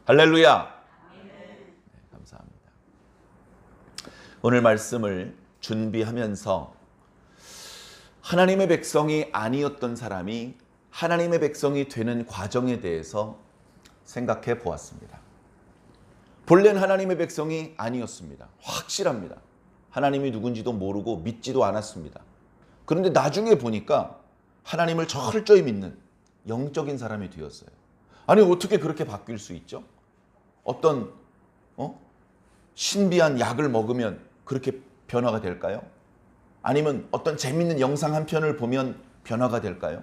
할렐루야. 네, 감사합니다. 오늘 말씀을 준비하면서 하나님의 백성이 아니었던 사람이 하나님의 백성이 되는 과정에 대해서 생각해 보았습니다. 본래는 하나님의 백성이 아니었습니다. 확실합니다. 하나님이 누군지도 모르고 믿지도 않았습니다. 그런데 나중에 보니까 하나님을 철저히 믿는 영적인 사람이 되었어요. 아니 어떻게 그렇게 바뀔 수 있죠? 어떤 신비한 약을 먹으면 그렇게 변화가 될까요? 아니면 어떤 재밌는 영상 한 편을 보면 변화가 될까요?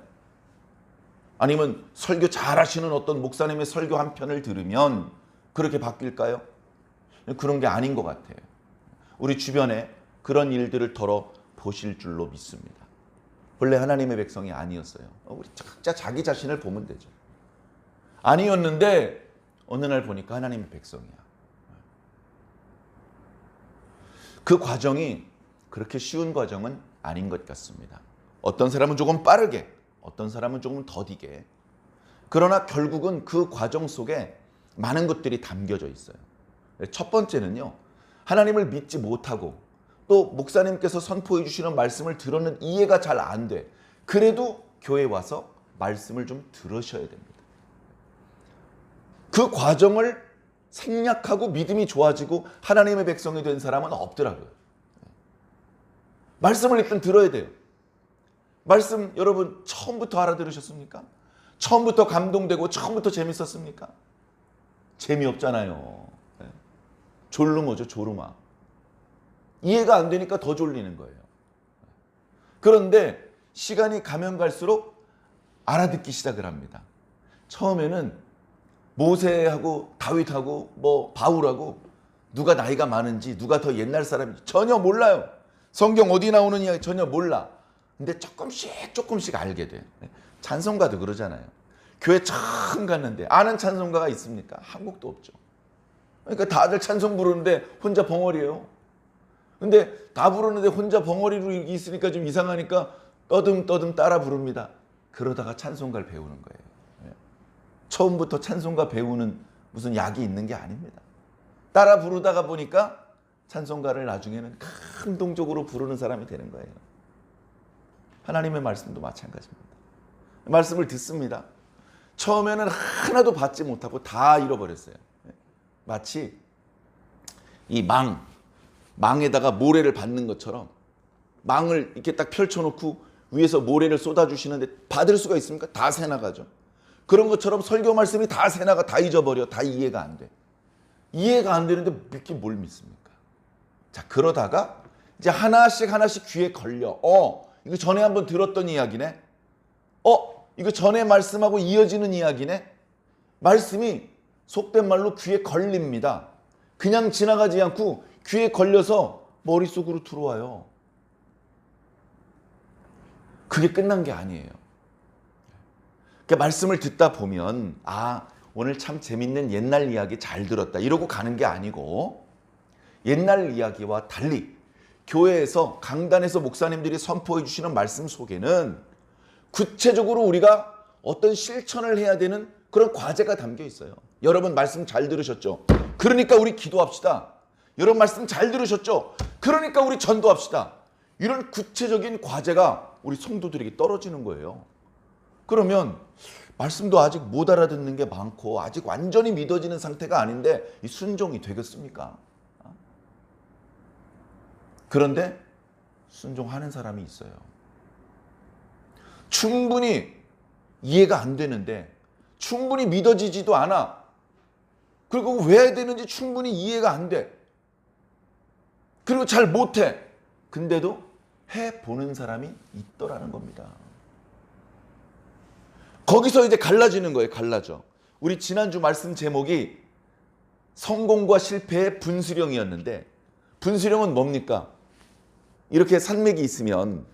아니면 설교 잘하시는 어떤 목사님의 설교 한 편을 들으면 그렇게 바뀔까요? 그런 게 아닌 것 같아요. 우리 주변에 그런 일들을 덜어 보실 줄로 믿습니다. 본래 하나님의 백성이 아니었어요. 우리 각자 자기 자신을 보면 되죠. 아니었는데 어느 날 보니까 하나님의 백성이야. 그 과정이 그렇게 쉬운 과정은 아닌 것 같습니다. 어떤 사람은 조금 빠르게, 어떤 사람은 조금 더디게. 그러나 결국은 그 과정 속에 많은 것들이 담겨져 있어요. 첫 번째는요, 하나님을 믿지 못하고 또 목사님께서 선포해 주시는 말씀을 들었는데 이해가 잘 안 돼. 그래도 교회에 와서 말씀을 좀 들으셔야 됩니다. 그 과정을 생략하고 믿음이 좋아지고 하나님의 백성이 된 사람은 없더라고요. 말씀을 일단 들어야 돼요. 말씀 여러분 처음부터 알아들으셨습니까? 처음부터 감동되고 처음부터 재밌었습니까? 재미없잖아요. 졸르모죠, 졸르마. 이해가 안 되니까 더 졸리는 거예요. 그런데 시간이 가면 갈수록 알아듣기 시작을 합니다. 처음에는 모세하고 다윗하고 바울하고 누가 나이가 많은지 누가 더 옛날 사람인지 전혀 몰라요. 성경 어디 나오는 이야기 전혀 몰라. 근데 조금씩 알게 돼요. 찬송가도 그러잖아요. 교회 처음 갔는데 아는 찬송가가 있습니까? 한국도 없죠. 그러니까 다들 찬송 부르는데 혼자 벙어리예요. 근데 다 부르는데 혼자 벙어리로 있으니까 좀 이상하니까 떠듬떠듬 따라 부릅니다. 그러다가 찬송가를 배우는 거예요. 처음부터 찬송가 배우는 무슨 약이 있는 게 아닙니다. 따라 부르다가 보니까 찬송가를 나중에는 감동적으로 부르는 사람이 되는 거예요. 하나님의 말씀도 마찬가지입니다. 말씀을 듣습니다. 처음에는 하나도 받지 못하고 다 잃어버렸어요. 마치 이 망에다가 모래를 받는 것처럼 망을 이렇게 딱 펼쳐놓고 위에서 모래를 쏟아주시는데 받을 수가 있습니까? 다 새나가죠. 그런 것처럼 설교 말씀이 다 새나가, 다 잊어버려. 다 이해가 안 돼. 이해가 안 되는데 믿긴 뭘 믿습니까? 자, 그러다가 이제 하나씩 귀에 걸려. 이거 전에 한번 들었던 이야기네. 이거 전에 말씀하고 이어지는 이야기네. 말씀이 속된 말로 귀에 걸립니다. 그냥 지나가지 않고 귀에 걸려서 머릿속으로 들어와요. 그게 끝난 게 아니에요. 그러니까 말씀을 듣다 보면 오늘 참 재밌는 옛날 이야기 잘 들었다 이러고 가는 게 아니고 옛날 이야기와 달리 교회에서 강단에서 목사님들이 선포해 주시는 말씀 속에는 구체적으로 우리가 어떤 실천을 해야 되는 그런 과제가 담겨 있어요. 여러분 말씀 잘 들으셨죠? 그러니까 우리 기도합시다. 여러분 말씀 잘 들으셨죠? 그러니까 우리 전도합시다. 이런 구체적인 과제가 우리 성도들에게 떨어지는 거예요. 그러면 말씀도 아직 못 알아듣는 게 많고 아직 완전히 믿어지는 상태가 아닌데 이 순종이 되겠습니까? 그런데 순종하는 사람이 있어요. 충분히 이해가 안 되는데 충분히 믿어지지도 않아. 그리고 왜 해야 되는지 충분히 이해가 안 돼. 그리고 잘 못해. 근데도 해보는 사람이 있더라는 겁니다. 거기서 이제 갈라지는 거예요. 갈라져. 우리 지난주 말씀 제목이 성공과 실패의 분수령이었는데 분수령은 뭡니까? 이렇게 산맥이 있으면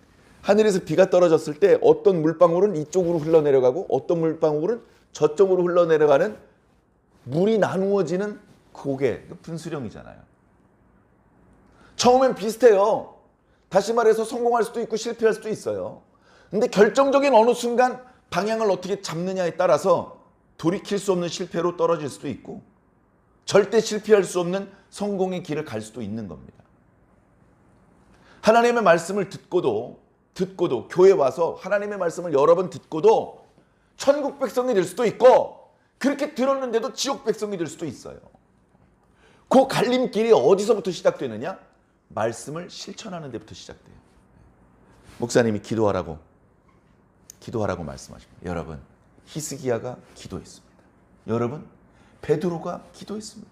하늘에서 비가 떨어졌을 때 어떤 물방울은 이쪽으로 흘러내려가고 어떤 물방울은 저쪽으로 흘러내려가는 물이 나누어지는 그게 분수령이잖아요. 처음엔 비슷해요. 다시 말해서 성공할 수도 있고 실패할 수도 있어요. 근데 결정적인 어느 순간 방향을 어떻게 잡느냐에 따라서 돌이킬 수 없는 실패로 떨어질 수도 있고 절대 실패할 수 없는 성공의 길을 갈 수도 있는 겁니다. 하나님의 말씀을 듣고도 교회 와서 하나님의 말씀을 여러 번 듣고도 천국 백성이 될 수도 있고, 그렇게 들었는데도 지옥 백성이 될 수도 있어요. 그 갈림길이 어디서부터 시작되느냐? 말씀을 실천하는 데부터 시작돼요. 목사님이 기도하라고 말씀하십니다. 여러분, 히스기야가 기도했습니다. 여러분, 베드로가 기도했습니다.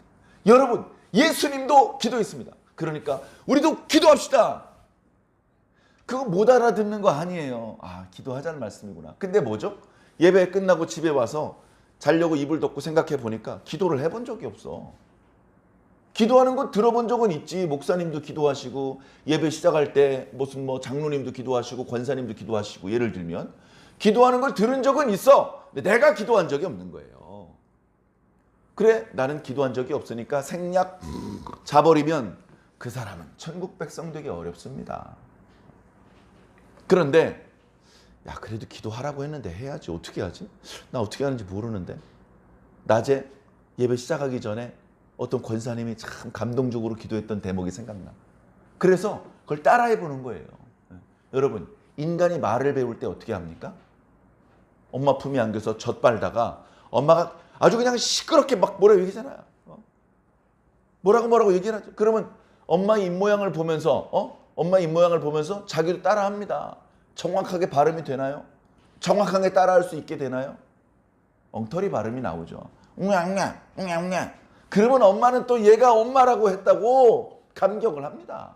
여러분, 예수님도 기도했습니다. 그러니까 우리도 기도합시다. 그거 못 알아듣는 거 아니에요. 기도하자는 말씀이구나. 근데 뭐죠? 예배 끝나고 집에 와서 자려고 이불 덮고 생각해 보니까 기도를 해본 적이 없어. 기도하는 거 들어본 적은 있지. 목사님도 기도하시고, 예배 시작할 때 무슨 장로님도 기도하시고, 권사님도 기도하시고, 예를 들면 기도하는 걸 들은 적은 있어. 근데 내가 기도한 적이 없는 거예요. 그래, 나는 기도한 적이 없으니까 생략 자버리면 그 사람은 천국 백성 되기 어렵습니다. 그런데 그래도 기도하라고 했는데 해야지. 어떻게 하지? 나 어떻게 하는지 모르는데. 낮에 예배 시작하기 전에 어떤 권사님이 참 감동적으로 기도했던 대목이 생각나. 그래서 그걸 따라해 보는 거예요. 여러분, 인간이 말을 배울 때 어떻게 합니까? 엄마 품에 안겨서 젖 빨다가 엄마가 아주 그냥 시끄럽게 막 뭐라고 얘기하잖아요. 뭐라고 얘기를 하죠. 그러면 엄마의 입모양을 보면서 자기도 따라합니다. 정확하게 발음이 되나요? 정확하게 따라할 수 있게 되나요? 엉터리 발음이 나오죠. 웅냥웅냥. 그러면 엄마는 또 얘가 엄마라고 했다고 감격을 합니다.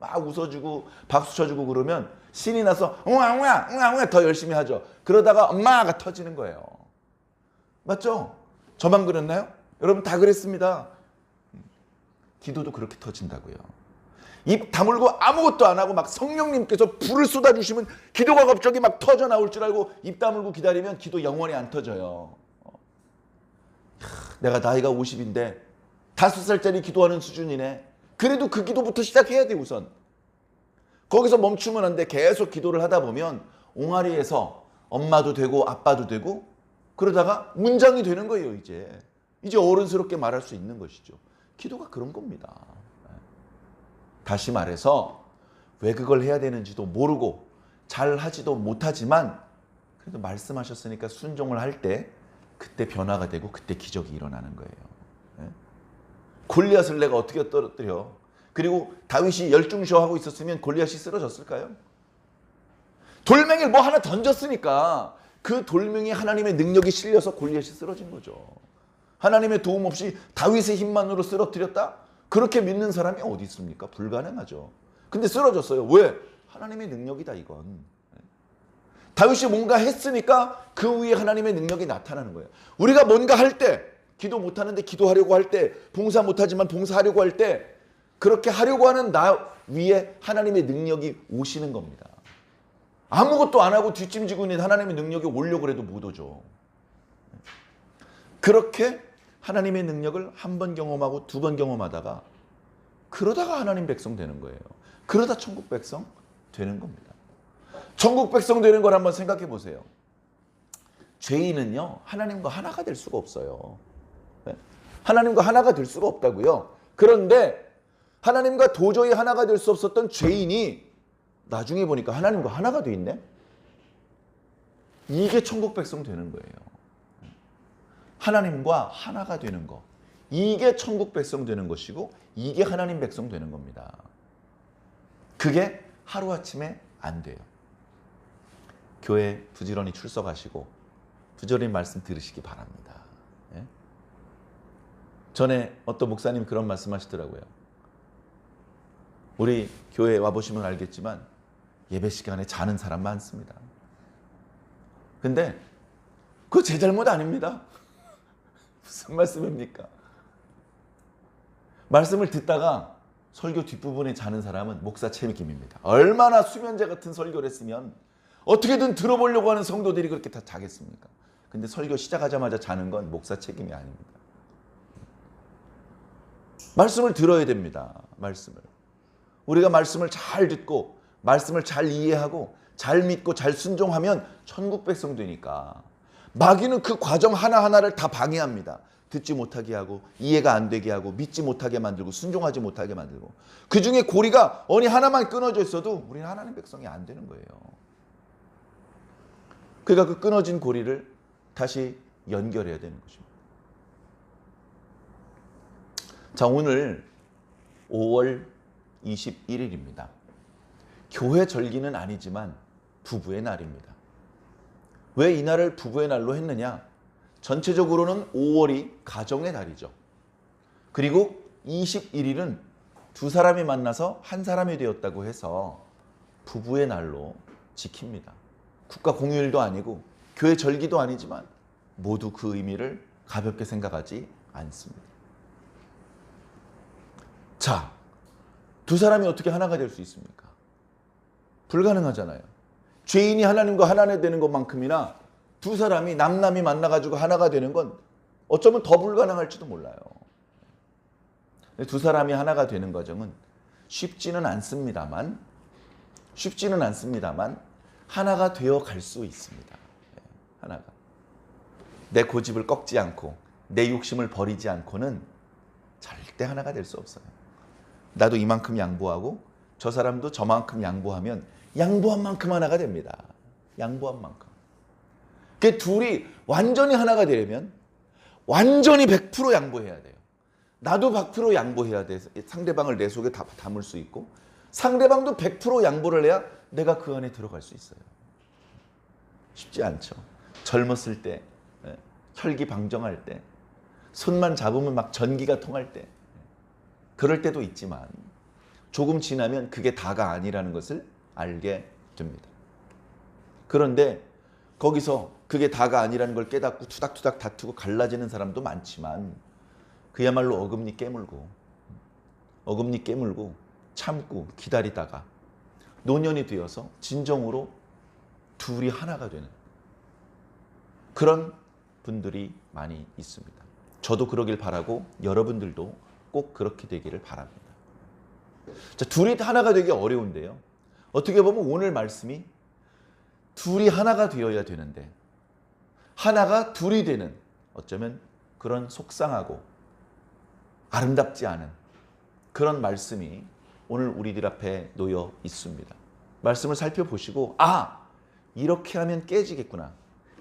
막 웃어주고 박수 쳐주고 그러면 신이 나서 웅냥웅냥 더 열심히 하죠. 그러다가 엄마가 터지는 거예요. 맞죠? 저만 그랬나요? 여러분 다 그랬습니다. 기도도 그렇게 터진다고요. 입 다물고 아무것도 안 하고 막 성령님께서 불을 쏟아주시면 기도가 갑자기 막 터져 나올 줄 알고 입 다물고 기다리면 기도 영원히 안 터져요. 내가 나이가 50인데 5살짜리 기도하는 수준이네. 그래도 그 기도부터 시작해야 돼. 우선 거기서 멈추면 안 돼. 계속 기도를 하다 보면 옹알이에서 엄마도 되고 아빠도 되고 그러다가 문장이 되는 거예요. 이제 어른스럽게 말할 수 있는 것이죠. 기도가 그런 겁니다. 다시 말해서 왜 그걸 해야 되는지도 모르고 잘 하지도 못하지만 그래도 말씀하셨으니까 순종을 할 때 그때 변화가 되고 그때 기적이 일어나는 거예요. 골리앗을 내가 어떻게 떨어뜨려? 그리고 다윗이 열중쇼하고 있었으면 골리앗이 쓰러졌을까요? 돌멩이를 뭐 하나 던졌으니까 그 돌멩이에 하나님의 능력이 실려서 골리앗이 쓰러진 거죠. 하나님의 도움 없이 다윗의 힘만으로 쓰러뜨렸다? 그렇게 믿는 사람이 어디 있습니까? 불가능하죠. 근데 쓰러졌어요. 왜? 하나님의 능력이다 이건. 다윗이 뭔가 했으니까 그 위에 하나님의 능력이 나타나는 거예요. 우리가 뭔가 할 때, 기도 못하는데 기도하려고 할 때, 봉사 못하지만 봉사하려고 할 때 그렇게 하려고 하는 나 위에 하나님의 능력이 오시는 겁니다. 아무것도 안 하고 뒷짐지고 있는 하나님의 능력이 오려고 해도 못 오죠. 그렇게 하나님의 능력을 한 번 경험하고 두 번 경험하다가 그러다가 하나님 백성 되는 거예요. 그러다 천국 백성 되는 겁니다. 천국 백성 되는 걸 한번 생각해 보세요. 죄인은요, 하나님과 하나가 될 수가 없어요. 하나님과 하나가 될 수가 없다고요. 그런데 하나님과 도저히 하나가 될 수 없었던 죄인이 나중에 보니까 하나님과 하나가 돼 있네? 이게 천국 백성 되는 거예요. 하나님과 하나가 되는 거. 이게 천국 백성 되는 것이고 이게 하나님 백성 되는 겁니다. 그게 하루아침에 안 돼요. 교회 부지런히 출석하시고 부지런히 말씀 들으시기 바랍니다. 전에 어떤 목사님 그런 말씀 하시더라고요. 우리 교회 와보시면 알겠지만 예배 시간에 자는 사람 많습니다. 근데 그거 제 잘못 아닙니다. 무슨 말씀입니까? 말씀을 듣다가 설교 뒷부분에 자는 사람은 목사 책임입니다. 얼마나 수면제 같은 설교를 했으면 어떻게든 들어보려고 하는 성도들이 그렇게 다 자겠습니까? 근데 설교 시작하자마자 자는 건 목사 책임이 아닙니다. 말씀을 들어야 됩니다. 말씀을. 우리가 말씀을 잘 듣고 말씀을 잘 이해하고 잘 믿고 잘 순종하면 천국 백성 되니까. 마귀는 그 과정 하나하나를 다 방해합니다. 듣지 못하게 하고 이해가 안 되게 하고 믿지 못하게 만들고 순종하지 못하게 만들고 그 중에 고리가 어느 하나만 끊어져 있어도 우리는 하나님 백성이 안 되는 거예요. 그러니까 그 끊어진 고리를 다시 연결해야 되는 것입니다. 자, 오늘 5월 21일입니다. 교회 절기는 아니지만 부부의 날입니다. 왜 이 날을 부부의 날로 했느냐? 전체적으로는 5월이 가정의 달이죠. 그리고 21일은 두 사람이 만나서 한 사람이 되었다고 해서 부부의 날로 지킵니다. 국가 공휴일도 아니고 교회 절기도 아니지만 모두 그 의미를 가볍게 생각하지 않습니다. 자, 두 사람이 어떻게 하나가 될 수 있습니까? 불가능하잖아요. 죄인이 하나님과 하나 되는 것만큼이나 두 사람이 남남이 만나가지고 하나가 되는 건 어쩌면 더 불가능할지도 몰라요. 두 사람이 하나가 되는 과정은 쉽지는 않습니다만 하나가 되어 갈 수 있습니다. 하나가. 내 고집을 꺾지 않고 내 욕심을 버리지 않고는 절대 하나가 될 수 없어요. 나도 이만큼 양보하고 저 사람도 저만큼 양보하면 양보한 만큼 하나가 됩니다. 양보한 만큼. 그 둘이 완전히 하나가 되려면 완전히 100% 양보해야 돼요. 나도 100% 양보해야 돼. 상대방을 내 속에 담을 수 있고 상대방도 100% 양보를 해야 내가 그 안에 들어갈 수 있어요. 쉽지 않죠. 젊었을 때, 혈기방정할 때, 손만 잡으면 막 전기가 통할 때, 그럴 때도 있지만 조금 지나면 그게 다가 아니라는 것을 알게 됩니다. 그런데 거기서 그게 다가 아니라는 걸 깨닫고 투닥투닥 다투고 갈라지는 사람도 많지만 그야말로 어금니 깨물고 참고 기다리다가 노년이 되어서 진정으로 둘이 하나가 되는 그런 분들이 많이 있습니다. 저도 그러길 바라고 여러분들도 꼭 그렇게 되기를 바랍니다. 자, 둘이 하나가 되기 어려운데요. 어떻게 보면 오늘 말씀이 둘이 하나가 되어야 되는데 하나가 둘이 되는 어쩌면 그런 속상하고 아름답지 않은 그런 말씀이 오늘 우리들 앞에 놓여 있습니다. 말씀을 살펴보시고 이렇게 하면 깨지겠구나.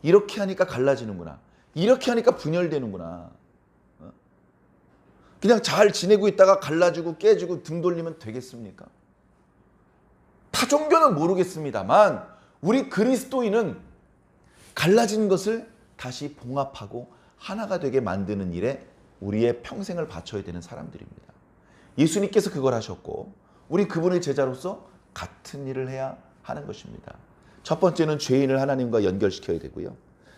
이렇게 하니까 갈라지는구나. 이렇게 하니까 분열되는구나. 그냥 잘 지내고 있다가 갈라지고 깨지고 등 돌리면 되겠습니까? 타 종교는 모르겠습니다만 우리 그리스도인은 갈라진 것을 다시 봉합하고 하나가 되게 만드는 일에 우리의 평생을 바쳐야 되는 사람들입니다. 예수님께서 그걸 하셨고 우리 그분의 제자로서 같은 일을 해야 하는 것입니다. 첫 번째는 죄인을 하나님과 연결시켜야 되고요.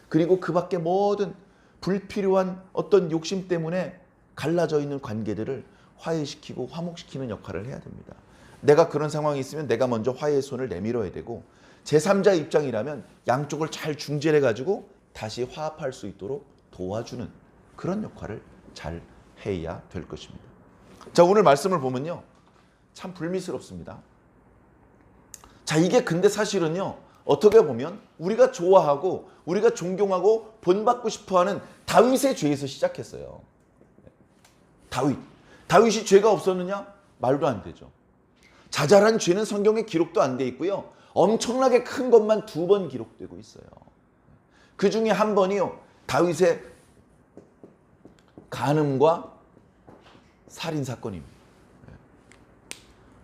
그리고 그 밖에 모든 불필요한 어떤 욕심 때문에 갈라져 있는 관계들을 화해시키고 화목시키는 역할을 해야 됩니다. 내가 그런 상황이 있으면 내가 먼저 화해의 손을 내밀어야 되고 제3자 입장이라면 양쪽을 잘 중재해가지고 다시 화합할 수 있도록 도와주는 그런 역할을 잘 해야 될 것입니다. 자, 오늘 말씀을 보면요. 참 불미스럽습니다. 자, 이게 근데 사실은요. 어떻게 보면 우리가 좋아하고 우리가 존경하고 본받고 싶어하는 다윗의 죄에서 시작했어요. 다윗이 죄가 없었느냐? 말도 안 되죠. 자잘한 죄는 성경에 기록도 안 돼 있고요. 엄청나게 큰 것만 2번 기록되고 있어요. 그 중에 한 번이요. 다윗의 간음과 살인사건입니다.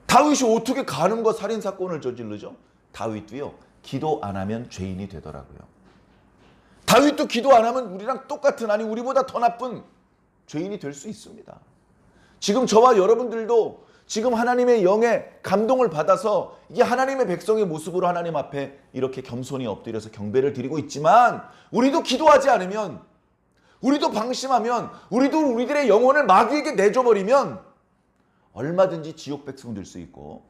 다윗이 어떻게 간음과 살인사건을 저지르죠? 다윗도요. 기도 안 하면 죄인이 되더라고요. 다윗도 기도 안 하면 우리랑 똑같은 아니 우리보다 더 나쁜 죄인이 될 수 있습니다. 지금 저와 여러분들도 지금 하나님의 영에 감동을 받아서 이게 하나님의 백성의 모습으로 하나님 앞에 이렇게 겸손히 엎드려서 경배를 드리고 있지만 우리도 기도하지 않으면 우리도 방심하면 우리도 우리들의 영혼을 마귀에게 내줘버리면 얼마든지 지옥 백성 될 수 있고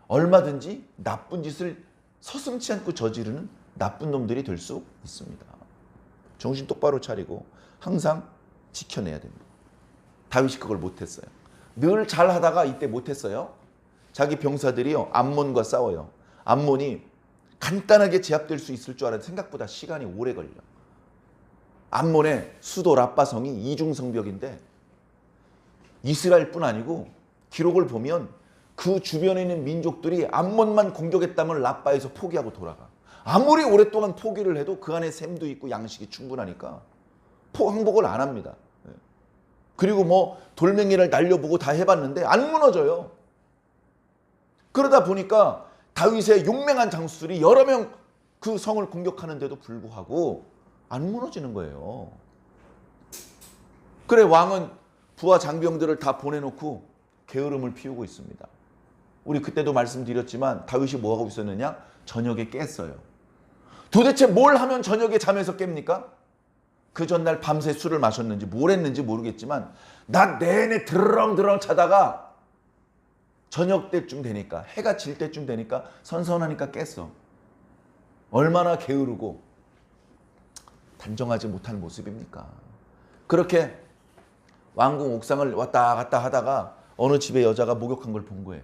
얼마든지 나쁜 짓을 서슴지 않고 저지르는 나쁜 놈들이 될 수 있습니다. 정신 똑바로 차리고 항상 지켜내야 됩니다. 다윗이 그걸 못했어요. 늘 잘하다가 이때 못했어요. 자기 병사들이요 암몬과 싸워요. 암몬이 간단하게 제압될 수 있을 줄 알았는데 생각보다 시간이 오래 걸려. 암몬의 수도 라빠성이 이중성벽인데 이스라엘뿐 아니고 기록을 보면 그 주변에 있는 민족들이 암몬만 공격했다면 라빠에서 포기하고 돌아가. 아무리 오랫동안 포기를 해도 그 안에 샘도 있고 양식이 충분하니까 항복을 안 합니다. 그리고 뭐 돌멩이를 날려보고 다 해봤는데 안 무너져요. 그러다 보니까 다윗의 용맹한 장수들이 여러 명 그 성을 공격하는데도 불구하고 안 무너지는 거예요. 그래 왕은 부하 장병들을 다 보내놓고 게으름을 피우고 있습니다. 우리 그때도 말씀드렸지만 다윗이 뭐하고 있었느냐? 저녁에 깼어요. 도대체 뭘 하면 저녁에 잠에서 깹니까? 그 전날 밤새 술을 마셨는지 뭘 했는지 모르겠지만 낮 내내 드렁드렁 자다가 저녁 때쯤 되니까 해가 질 때쯤 되니까 선선하니까 깼어. 얼마나 게으르고 단정하지 못한 모습입니까? 그렇게 왕궁 옥상을 왔다 갔다 하다가 어느 집의 여자가 목욕한 걸 본 거예요.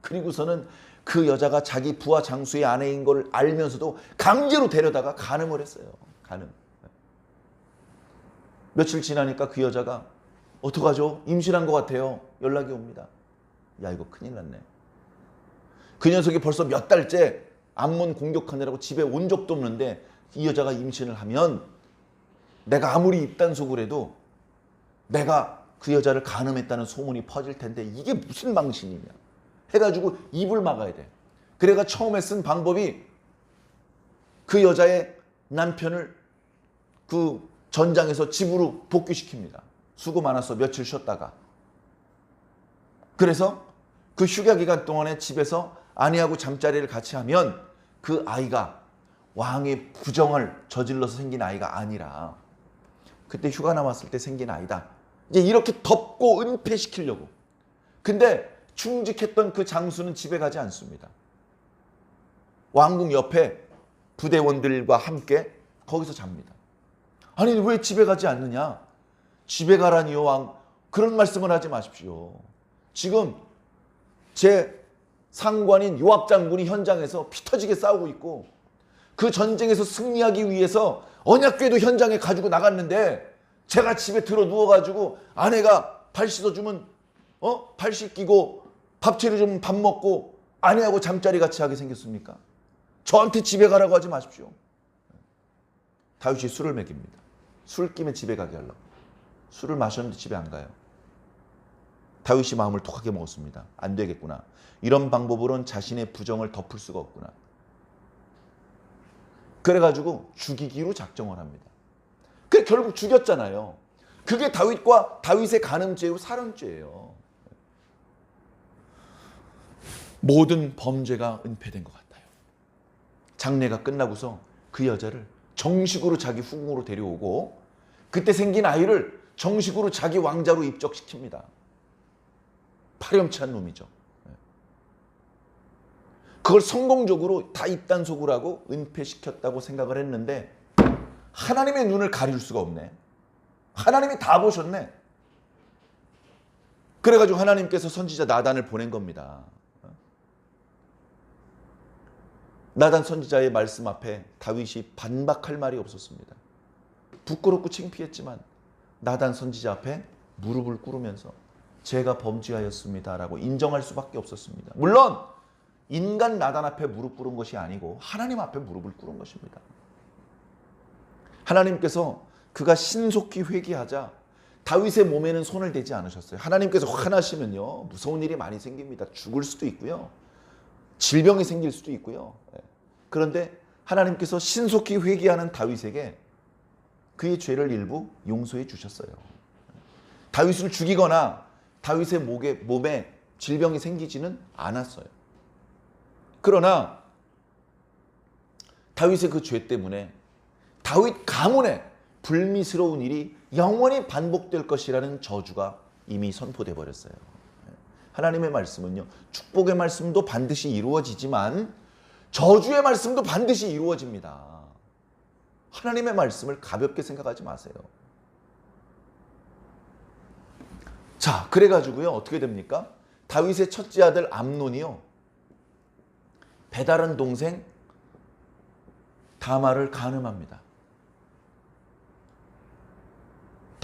그리고서는 그 여자가 자기 부하 장수의 아내인 걸 알면서도 강제로 데려다가 간음을 했어요. 간음. 며칠 지나니까 그 여자가 어떡하죠? 임신한 것 같아요. 연락이 옵니다. 야, 이거 큰일 났네. 그 녀석이 벌써 몇 달째 암몬 공격하느라고 집에 온 적도 없는데 이 여자가 임신을 하면 내가 아무리 입단속을 해도 내가 그 여자를 간음했다는 소문이 퍼질 텐데 이게 무슨 망신이냐 해가지고 입을 막아야 돼. 그래가 처음에 쓴 방법이 그 여자의 남편을 그 전장에서 집으로 복귀시킵니다. 수고 많았어. 며칠 쉬었다가. 그래서 그 휴가 기간 동안에 집에서 아내하고 잠자리를 같이 하면 그 아이가 왕의 부정을 저질러서 생긴 아이가 아니라 그때 휴가 나왔을 때 생긴 아이다. 이제 이렇게 덮고 은폐시키려고. 근데 충직했던 그 장수는 집에 가지 않습니다. 왕궁 옆에 부대원들과 함께 거기서 잡니다. 아니 왜 집에 가지 않느냐? 집에 가라니요 왕. 그런 말씀을 하지 마십시오. 지금 제 상관인 요압 장군이 현장에서 피 터지게 싸우고 있고 그 전쟁에서 승리하기 위해서 언약궤도 현장에 가지고 나갔는데 제가 집에 들어 누워가지고 아내가 발 씻어주면 발 씻기고 밥 차려주면 밥 먹고 아내하고 잠자리 같이 하게 생겼습니까? 저한테 집에 가라고 하지 마십시오. 다윗이 술을 먹입니다. 술김에 집에 가게 하려고. 술을 마셨는데 집에 안 가요. 다윗이 마음을 독하게 먹었습니다. 안 되겠구나. 이런 방법으로는 자신의 부정을 덮을 수가 없구나. 그래가지고 죽이기로 작정을 합니다. 그래 결국 죽였잖아요. 그게 다윗의 간음죄로 살인죄예요. 모든 범죄가 은폐된 것 같아요. 장례가 끝나고서 그 여자를 정식으로 자기 후궁으로 데려오고 그때 생긴 아이를 정식으로 자기 왕자로 입적시킵니다. 파렴치한 놈이죠. 그걸 성공적으로 다 입단속을 하고 은폐시켰다고 생각을 했는데 하나님의 눈을 가릴 수가 없네. 하나님이 다 보셨네. 그래가지고 하나님께서 선지자 나단을 보낸 겁니다. 나단 선지자의 말씀 앞에 다윗이 반박할 말이 없었습니다. 부끄럽고 창피했지만 나단 선지자 앞에 무릎을 꿇으면서 제가 범죄하였습니다라고 인정할 수밖에 없었습니다. 물론 인간 나단 앞에 무릎 꿇은 것이 아니고 하나님 앞에 무릎을 꿇은 것입니다. 하나님께서 그가 신속히 회개하자 다윗의 몸에는 손을 대지 않으셨어요. 하나님께서 화나시면요 무서운 일이 많이 생깁니다. 죽을 수도 있고요. 질병이 생길 수도 있고요. 그런데 하나님께서 신속히 회개하는 다윗에게 그의 죄를 일부 용서해 주셨어요. 다윗을 죽이거나 다윗의 몸에 질병이 생기지는 않았어요. 그러나 다윗의 그 죄 때문에 다윗 가문에 불미스러운 일이 영원히 반복될 것이라는 저주가 이미 선포돼 버렸어요. 하나님의 말씀은요, 축복의 말씀도 반드시 이루어지지만 저주의 말씀도 반드시 이루어집니다. 하나님의 말씀을 가볍게 생각하지 마세요. 자, 그래가지고요, 어떻게 됩니까? 다윗의 첫째 아들 암논이요, 배다른 동생 다말을 간음합니다.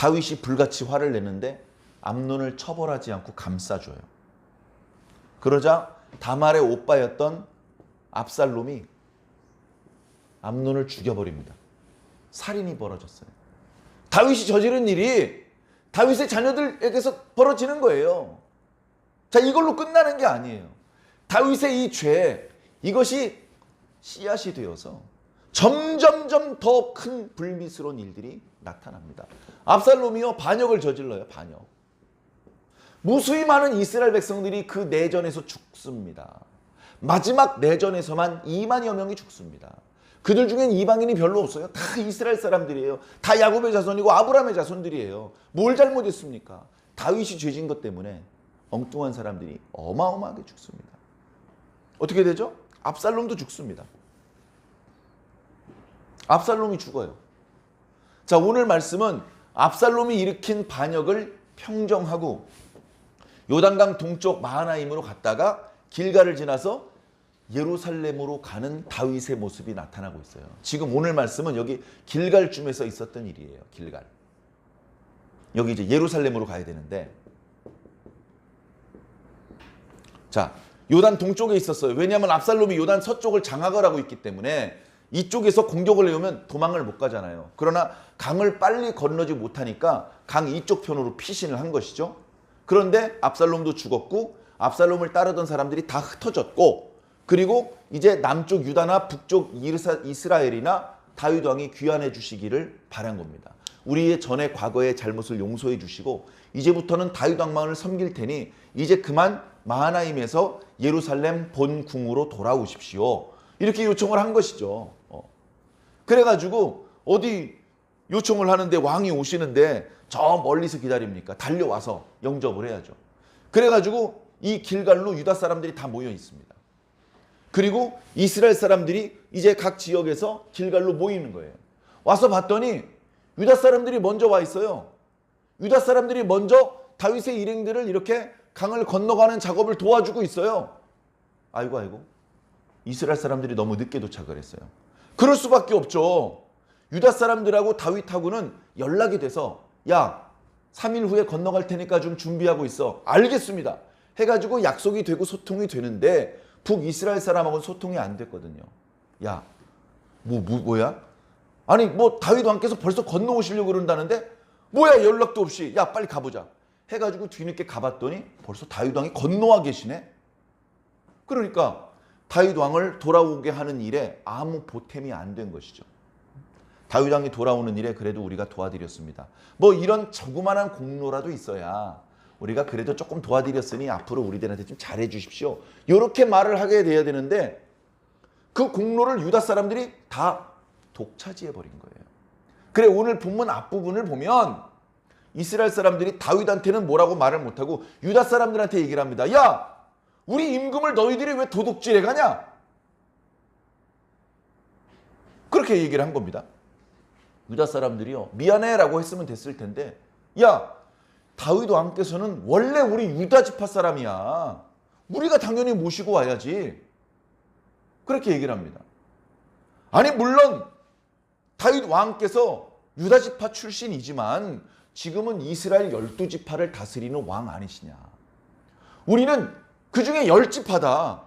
다윗이 불같이 화를 내는데 암논을 처벌하지 않고 감싸줘요. 그러자 다말의 오빠였던 압살롬이 암논을 죽여버립니다. 살인이 벌어졌어요. 다윗이 저지른 일이 다윗의 자녀들에게서 벌어지는 거예요. 자, 이걸로 끝나는 게 아니에요. 다윗의 이 죄, 이것이 씨앗이 되어서 점점점 더 큰 불미스러운 일들이 나타납니다. 압살롬이요, 반역을 저질러요. 반역. 무수히 많은 이스라엘 백성들이 그 내전에서 죽습니다. 마지막 내전에서만 2만여 명이 죽습니다. 그들 중엔 이방인이 별로 없어요. 다 이스라엘 사람들이에요. 다 야곱의 자손이고 아브라함의 자손들이에요. 뭘 잘못했습니까? 다윗이 죄진 것 때문에 엉뚱한 사람들이 어마어마하게 죽습니다. 어떻게 되죠? 압살롬도 죽습니다. 압살롬이 죽어요. 자, 오늘 말씀은 압살롬이 일으킨 반역을 평정하고 요단강 동쪽 마하나임으로 갔다가 길갈을 지나서 예루살렘으로 가는 다윗의 모습이 나타나고 있어요. 지금 오늘 말씀은 여기 길갈쯤에서 있었던 일이에요. 길갈. 여기 이제 예루살렘으로 가야 되는데, 자, 요단 동쪽에 있었어요. 왜냐하면 압살롬이 요단 서쪽을 장악을 하고 있기 때문에 이쪽에서 공격을 해오면 도망을 못 가잖아요. 그러나 강을 빨리 건너지 못하니까 강 이쪽 편으로 피신을 한 것이죠. 그런데 압살롬도 죽었고 압살롬을 따르던 사람들이 다 흩어졌고, 그리고 이제 남쪽 유다나 북쪽 이스라엘이나 다윗 왕이 귀환해 주시기를 바란 겁니다. 우리의 전에 과거의 잘못을 용서해 주시고 이제부터는 다윗 왕만을 섬길 테니 이제 그만 마하나임에서 예루살렘 본궁으로 돌아오십시오. 이렇게 요청을 한 것이죠. 그래가지고 어디 요청을 하는데 왕이 오시는데 저 멀리서 기다립니까? 달려와서 영접을 해야죠. 그래가지고 이 길갈로 유다 사람들이 다 모여 있습니다. 그리고 이스라엘 사람들이 이제 각 지역에서 길갈로 모이는 거예요. 와서 봤더니 유다 사람들이 먼저 와 있어요. 유다 사람들이 먼저 다윗의 일행들을 이렇게 강을 건너가는 작업을 도와주고 있어요. 아이고. 이스라엘 사람들이 너무 늦게 도착을 했어요. 그럴 수밖에 없죠. 유다 사람들하고 다윗하고는 연락이 돼서, 야, 3일 후에 건너갈 테니까 좀 준비하고 있어. 알겠습니다. 해가지고 약속이 되고 소통이 되는데 북이스라엘 사람하고는 소통이 안 됐거든요. 야, 뭐야? 아니, 다윗 왕께서 벌써 건너오시려고 그런다는데 뭐야, 연락도 없이. 야, 빨리 가보자. 해가지고 뒤늦게 가봤더니 벌써 다윗 왕이 건너와 계시네. 그러니까 다윗 왕을 돌아오게 하는 일에 아무 보탬이 안 된 것이죠. 다윗 왕이 돌아오는 일에 그래도 우리가 도와드렸습니다. 이런 조그만한 공로라도 있어야 우리가 그래도 조금 도와드렸으니 앞으로 우리들한테 좀 잘해 주십시오. 이렇게 말을 하게 돼야 되는데 그 공로를 유다 사람들이 다 독차지해 버린 거예요. 그래, 오늘 본문 앞부분을 보면 이스라엘 사람들이 다윗한테는 뭐라고 말을 못하고 유다 사람들한테 얘기를 합니다. 야, 우리 임금을 너희들이 왜 도둑질해 가냐? 그렇게 얘기를 한 겁니다. 유다 사람들이요, 미안해라고 했으면 됐을 텐데, 야, 다윗 왕께서는 원래 우리 유다 지파 사람이야. 우리가 당연히 모시고 와야지. 그렇게 얘기를 합니다. 아니, 물론 다윗 왕께서 유다 지파 출신이지만 지금은 이스라엘 12지파를 다스리는 왕 아니시냐. 우리는 그 중에 10지파다.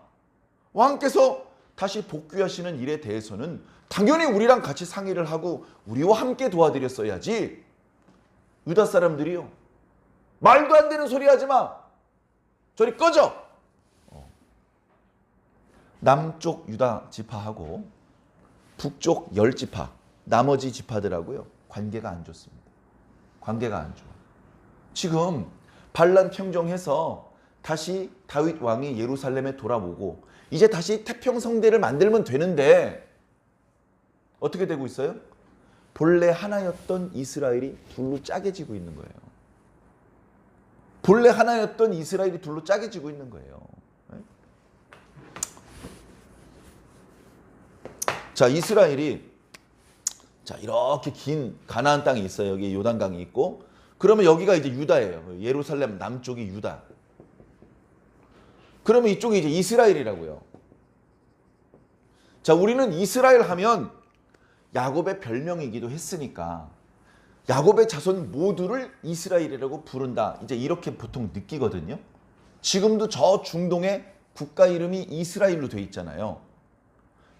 왕께서 다시 복귀하시는 일에 대해서는 당연히 우리랑 같이 상의를 하고 우리와 함께 도와드렸어야지. 유다 사람들이요, 말도 안 되는 소리 하지 마. 저리 꺼져. 남쪽 유다 지파하고 북쪽 10지파, 나머지 지파들하고요, 관계가 안 좋습니다. 관계가 안 좋아. 지금 반란 평정해서 다시 다윗 왕이 예루살렘에 돌아오고 이제 다시 태평성대를 만들면 되는데 어떻게 되고 있어요? 본래 하나였던 이스라엘이 둘로 짜게지고 있는 거예요. 본래 하나였던 이스라엘이 둘로 짜게지고 있는 거예요. 자, 이스라엘이 이렇게 긴 가나안 땅이 있어요. 여기 요단강이 있고, 그러면 여기가 이제 유다예요. 예루살렘 남쪽이 유다. 그러면 이쪽이 이제 이스라엘이라고요. 자, 우리는 이스라엘 하면 야곱의 별명이기도 했으니까 야곱의 자손 모두를 이스라엘이라고 부른다. 이제 이렇게 보통 느끼거든요. 지금도 저 중동의 국가 이름이 이스라엘로 돼 있잖아요.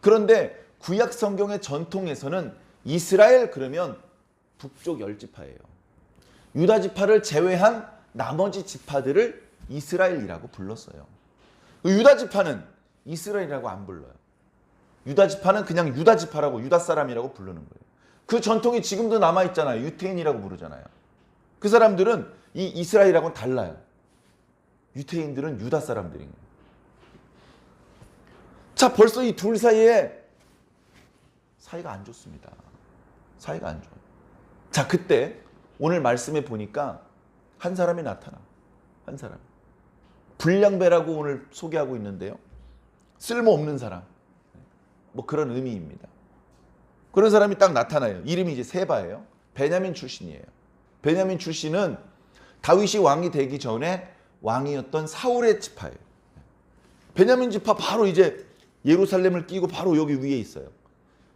그런데 구약 성경의 전통에서는 이스라엘 그러면 북쪽 10지파예요. 유다 지파를 제외한 나머지 지파들을 이스라엘이라고 불렀어요. 유다 지파는 이스라엘이라고 안 불러요. 유다 지파는 그냥 유다 지파라고, 유다 사람이라고 부르는 거예요. 그 전통이 지금도 남아있잖아요. 유태인이라고 부르잖아요. 그 사람들은 이 이스라엘하고는 달라요. 유태인들은 유다 사람들인 거예요. 자, 벌써 이 둘 사이에 사이가 안 좋습니다. 사이가 안 좋아요. 자, 그때 오늘 말씀에 보니까 한 사람이 나타나. 한 사람. 불량배라고 오늘 소개하고 있는데요. 쓸모없는 사람. 뭐 그런 의미입니다. 그런 사람이 딱 나타나요. 이름이 이제 세바예요. 베냐민 출신이에요. 베냐민 출신은 다윗이 왕이 되기 전에 왕이었던 사울의 지파예요. 베냐민 지파 바로 이제 예루살렘을 끼고 바로 여기 위에 있어요.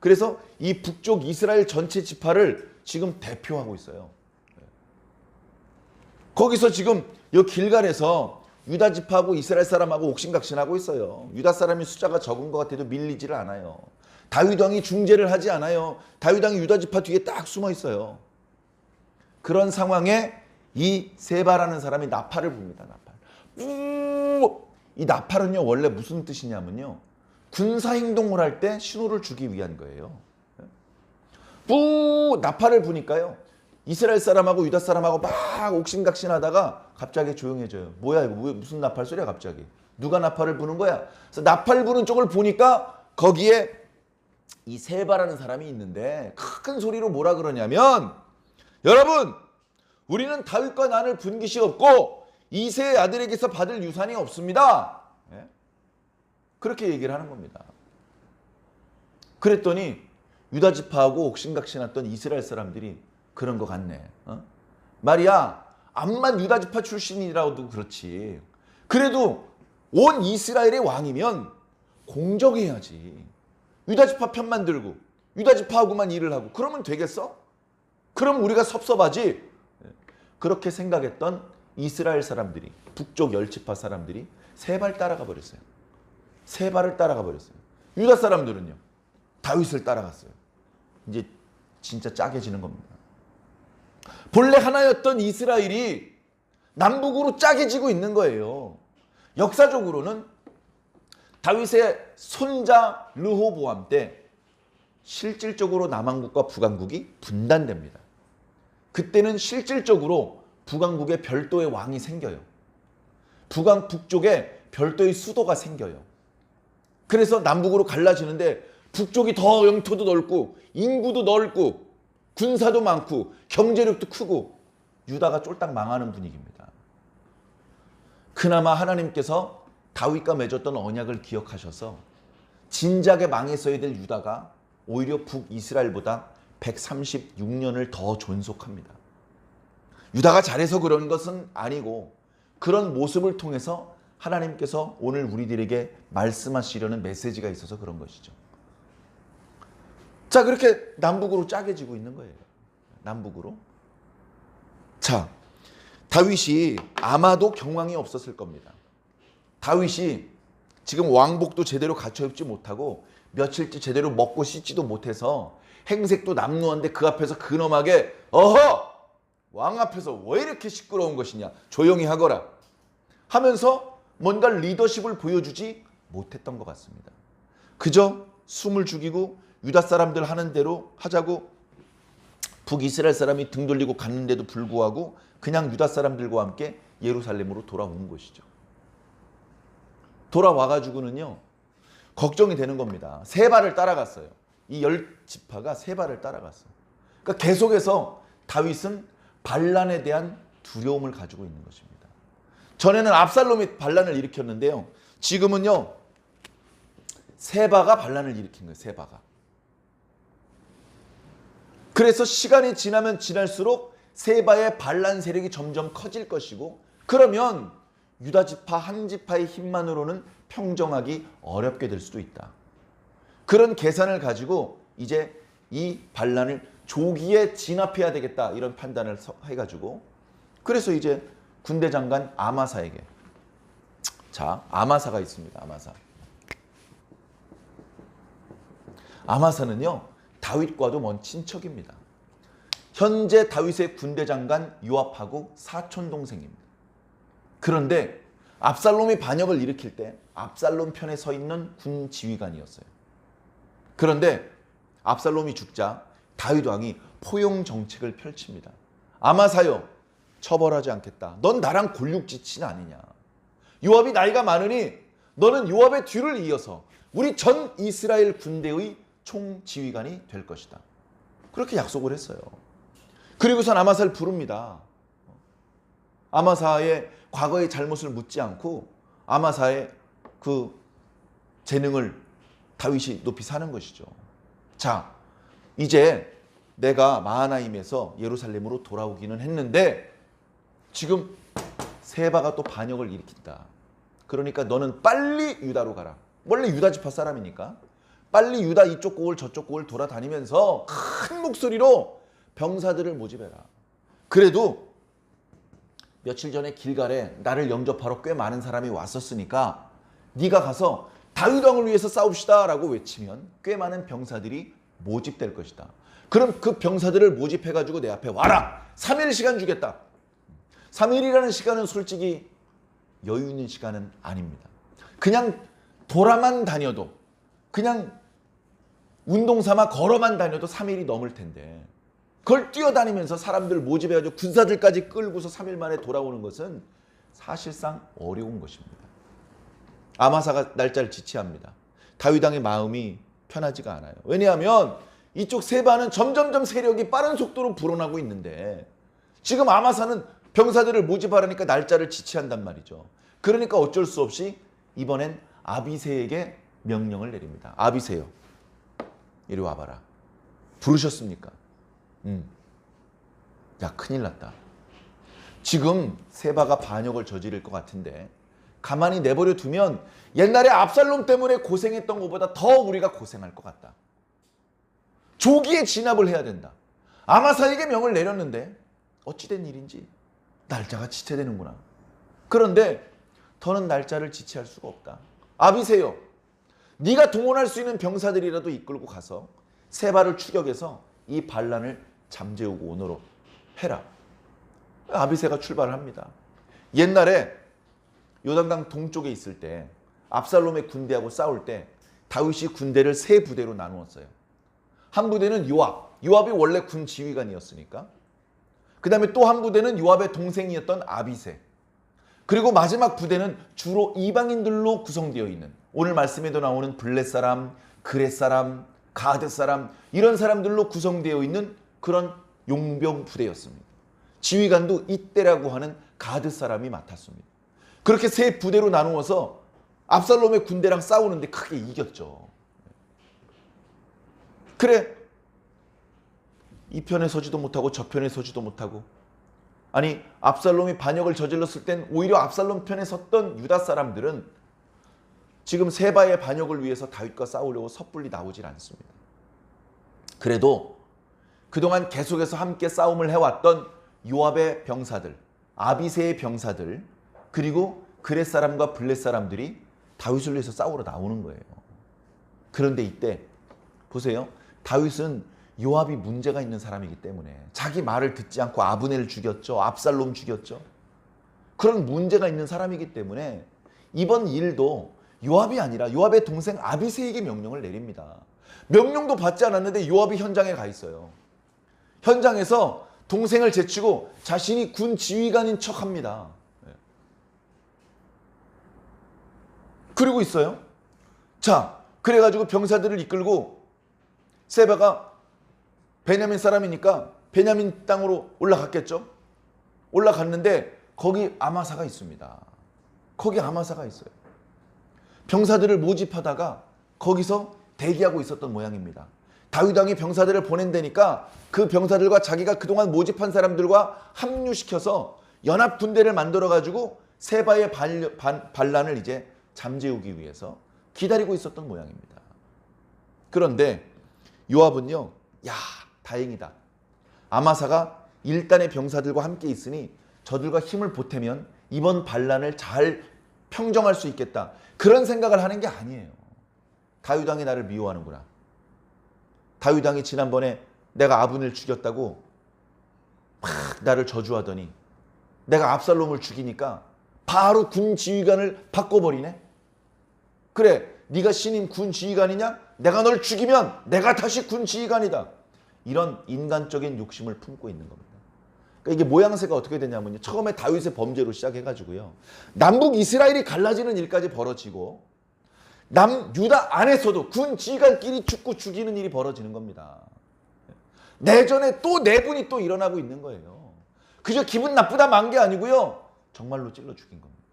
그래서 이 북쪽 이스라엘 전체 지파를 지금 대표하고 있어요. 거기서 지금 이 길갈에서 유다 지파하고 이스라엘 사람하고 옥신각신하고 있어요. 유다 사람이 숫자가 적은 것 같아도 밀리지를 않아요. 다윗 왕이 중재를 하지 않아요. 다윗 왕이 유다 지파 뒤에 딱 숨어 있어요. 그런 상황에 이 세바라는 사람이 나팔을 붑니다. 나팔. 이 나팔은요 원래 무슨 뜻이냐면요, 군사 행동을 할 때 신호를 주기 위한 거예요. 나팔을 부니까요 이스라엘 사람하고 유다 사람하고 막 옥신각신하다가 갑자기 조용해져요. 뭐야 이거, 무슨 나팔 소리야 갑자기. 누가 나팔을 부는 거야? 그래서 나팔 부는 쪽을 보니까 거기에 이 세바라는 사람이 있는데 큰 소리로 뭐라 그러냐면, 여러분 우리는 다윗과 난을 분 것이 없고 이새의 아들에게서 받을 유산이 없습니다. 그렇게 얘기를 하는 겁니다. 그랬더니 유다 지파하고 옥신각신했던 이스라엘 사람들이 그런 것 같네. 말이야, 암만 유다 지파 출신이라도 그렇지. 그래도 온 이스라엘의 왕이면 공정해야지. 유다 지파 편만 들고 유다 지파하고만 일을 하고 그러면 되겠어? 그럼 우리가 섭섭하지. 그렇게 생각했던 이스라엘 사람들이, 북쪽 10지파 사람들이 세바를 따라가 버렸어요. 세바를 따라가 버렸어요. 유다 사람들은요 다윗을 따라갔어요. 이제 진짜 짜게지는 겁니다. 본래 하나였던 이스라엘이 남북으로 짜게지고 있는 거예요. 역사적으로는 다윗의 손자 르호보암 때 실질적으로 남왕국과 북왕국이 분단됩니다. 그때는 실질적으로 북왕국에 별도의 왕이 생겨요. 북쪽에 별도의 수도가 생겨요. 그래서 남북으로 갈라지는데 북쪽이 더 영토도 넓고 인구도 넓고 군사도 많고 경제력도 크고 유다가 쫄딱 망하는 분위기입니다. 그나마 하나님께서 다윗과 맺었던 언약을 기억하셔서 진작에 망했어야 될 유다가 오히려 북이스라엘보다 136년을 더 존속합니다. 유다가 잘해서 그런 것은 아니고 그런 모습을 통해서 하나님께서 오늘 우리들에게 말씀하시려는 메시지가 있어서 그런 것이죠. 자, 그렇게 남북으로 짜게지고 있는 거예요. 남북으로. 자, 다윗이 아마도 경황이 없었을 겁니다. 다윗이 지금 왕복도 제대로 갖춰 입지 못하고 며칠째 제대로 먹고 씻지도 못해서 행색도 남루한데 그 앞에서 근엄하게 어허! 왕 앞에서 왜 이렇게 시끄러운 것이냐, 조용히 하거라 하면서 뭔가 리더십을 보여주지 못했던 것 같습니다. 그저 숨을 죽이고 유다 사람들 하는 대로 하자고 북이스라엘 사람이 등 돌리고 갔는데도 불구하고 그냥 유다 사람들과 함께 예루살렘으로 돌아온 것이죠. 돌아와가지고는요 걱정이 되는 겁니다. 세바를 따라갔어요. 이 10지파가 세바를 따라갔어요. 그러니까 계속해서 다윗은 반란에 대한 두려움을 가지고 있는 것입니다. 전에는 압살롬이 반란을 일으켰는데요, 지금은요 세바가 반란을 일으킨 거예요. 세바가. 그래서 시간이 지나면 지날수록 세바의 반란 세력이 점점 커질 것이고, 그러면 유다 지파 한 지파의 힘만으로는 평정하기 어렵게 될 수도 있다. 그런 계산을 가지고 이제 이 반란을 조기에 진압해야 되겠다 이런 판단을 해가지고 그래서 이제 군대 장관 아마사에게 자 아마사가 있습니다. 아마사는요 다윗과도 먼 친척입니다. 현재 다윗의 군대 장관 요압하고 사촌 동생입니다. 그런데 압살롬이 반역을 일으킬 때 압살롬 편에 서 있는 군 지휘관이었어요. 그런데 압살롬이 죽자 다윗 왕이 포용 정책을 펼칩니다. 아마사여 처벌하지 않겠다. 넌 나랑 골육지친 아니냐. 요압이 나이가 많으니 너는 요압의 뒤를 이어서 우리 전 이스라엘 군대의 총지휘관이 될 것이다. 그렇게 약속을 했어요. 그리고선 아마사를 부릅니다. 아마사의 과거의 잘못을 묻지 않고 아마사의 그 재능을 다윗이 높이 사는 것이죠. 자, 이제 내가 마하나임에서 예루살렘으로 돌아오기는 했는데 지금 세바가 또 반역을 일으킨다. 그러니까 너는 빨리 유다로 가라. 원래 유다 지파 사람이니까 빨리 유다 이쪽 고을 저쪽 고을 돌아다니면서 큰 목소리로 병사들을 모집해라. 그래도 며칠 전에 길갈에 나를 영접하러 꽤 많은 사람이 왔었으니까 네가 가서 다윗 왕을 위해서 싸웁시다 라고 외치면 꽤 많은 병사들이 모집될 것이다. 그럼 그 병사들을 모집해가지고 내 앞에 와라. 3일 시간 주겠다. 3일이라는 시간은 솔직히 여유 있는 시간은 아닙니다. 그냥 돌아만 다녀도 그냥 운동 삼아 걸어만 다녀도 3일이 넘을 텐데 그걸 뛰어다니면서 사람들 모집해가지고 군사들까지 끌고서 3일 만에 돌아오는 것은 사실상 어려운 것입니다. 아마사가 날짜를 지체합니다. 다윗 왕의 마음이 편하지가 않아요. 왜냐하면 이쪽 세바는 점점점 세력이 빠른 속도로 불어나고 있는데 지금 아마사는 병사들을 모집하라니까 날짜를 지체한단 말이죠. 그러니까 어쩔 수 없이 이번엔 아비새에게 명령을 내립니다. 아비새요, 이리 와봐라. 부르셨습니까? 야, 큰일 났다. 지금 세바가 반역을 저지를 것 같은데 가만히 내버려 두면 옛날에 압살롬 때문에 고생했던 것보다 더 우리가 고생할 것 같다. 조기에 진압을 해야 된다. 아마사에게 명을 내렸는데 어찌된 일인지 날짜가 지체되는구나. 그런데 더는 날짜를 지체할 수가 없다. 아비새요, 네가 동원할 수 있는 병사들이라도 이끌고 가서 세바를 추격해서 이 반란을 잠재우고 오너로 해라. 아비새가 출발을 합니다. 옛날에 요단강 동쪽에 있을 때 압살롬의 군대하고 싸울 때 다윗이 군대를 세 부대로 나누었어요. 한 부대는 요압이 원래 군 지휘관이었으니까. 그 다음에 또 한 부대는 요압의 동생이었던 아비새. 그리고 마지막 부대는 주로 이방인들로 구성되어 있는 오늘 말씀에도 나오는 블렛 사람, 그렛 사람, 가드 사람 이런 사람들로 구성되어 있는 그런 용병 부대였습니다. 지휘관도 이때라고 하는 가드 사람이 맡았습니다. 그렇게 세 부대로 나누어서 압살롬의 군대랑 싸우는데 크게 이겼죠. 그래, 이 편에 서지도 못하고 저 편에 서지도 못하고, 아니 압살롬이 반역을 저질렀을 땐 오히려 압살롬 편에 섰던 유다 사람들은 지금 세바의 반역을 위해서 다윗과 싸우려고 섣불리 나오질 않습니다. 그래도 그동안 계속해서 함께 싸움을 해왔던 요압의 병사들, 아비새의 병사들, 그리고 그렛 사람과 블렛 사람들이 다윗을 위해서 싸우러 나오는 거예요. 그런데 이때 보세요. 다윗은 요압이 문제가 있는 사람이기 때문에 자기 말을 듣지 않고 아브넬을 죽였죠. 압살롬 죽였죠. 그런 문제가 있는 사람이기 때문에 이번 일도 요압이 아니라 요압의 동생 아비새에게 명령을 내립니다. 명령도 받지 않았는데 요압이 현장에 가 있어요. 현장에서 동생을 제치고 자신이 군 지휘관인 척합니다. 그러고 있어요. 자, 그래가지고 병사들을 이끌고 세바가 베냐민 사람이니까 베냐민 땅으로 올라갔겠죠. 올라갔는데 거기 아마사가 있습니다. 거기 아마사가 있어요. 병사들을 모집하다가 거기서 대기하고 있었던 모양입니다. 다윗 왕이 병사들을 보낸다니까 그 병사들과 자기가 그동안 모집한 사람들과 합류시켜서 연합 군대를 만들어가지고 세바의 반란을 이제 잠재우기 위해서 기다리고 있었던 모양입니다. 그런데 요압은요, 야, 다행이다. 아마사가 일단의 병사들과 함께 있으니 저들과 힘을 보태면 이번 반란을 잘 평정할 수 있겠다. 그런 생각을 하는 게 아니에요. 다윗 왕이 나를 미워하는구나. 다윗 왕이 지난번에 내가 아브넬을 죽였다고 막 나를 저주하더니 내가 압살롬을 죽이니까 바로 군 지휘관을 바꿔버리네. 그래, 네가 신임 군 지휘관이냐? 내가 널 죽이면 내가 다시 군 지휘관이다. 이런 인간적인 욕심을 품고 있는 겁니다. 그러니까 이게 모양새가 어떻게 되냐면요. 처음에 다윗의 범죄로 시작해가지고요. 남북 이스라엘이 갈라지는 일까지 벌어지고 유다 안에서도 군 지휘관끼리 죽고 죽이는 일이 벌어지는 겁니다. 내전에 또 내분이 또 일어나고 있는 거예요. 그저 기분 나쁘다 만 게 아니고요. 정말로 찔러 죽인 겁니다.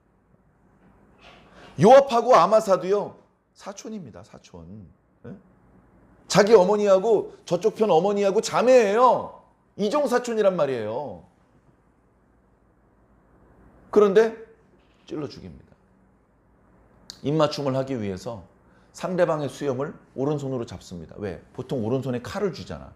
요압하고 아마사도요. 사촌입니다. 사촌. 자기 어머니하고 저쪽 편 어머니하고 자매예요. 이종사촌이란 말이에요. 그런데 찔러 죽입니다. 입맞춤을 하기 위해서 상대방의 수염을 오른손으로 잡습니다. 왜? 보통 오른손에 칼을 쥐잖아.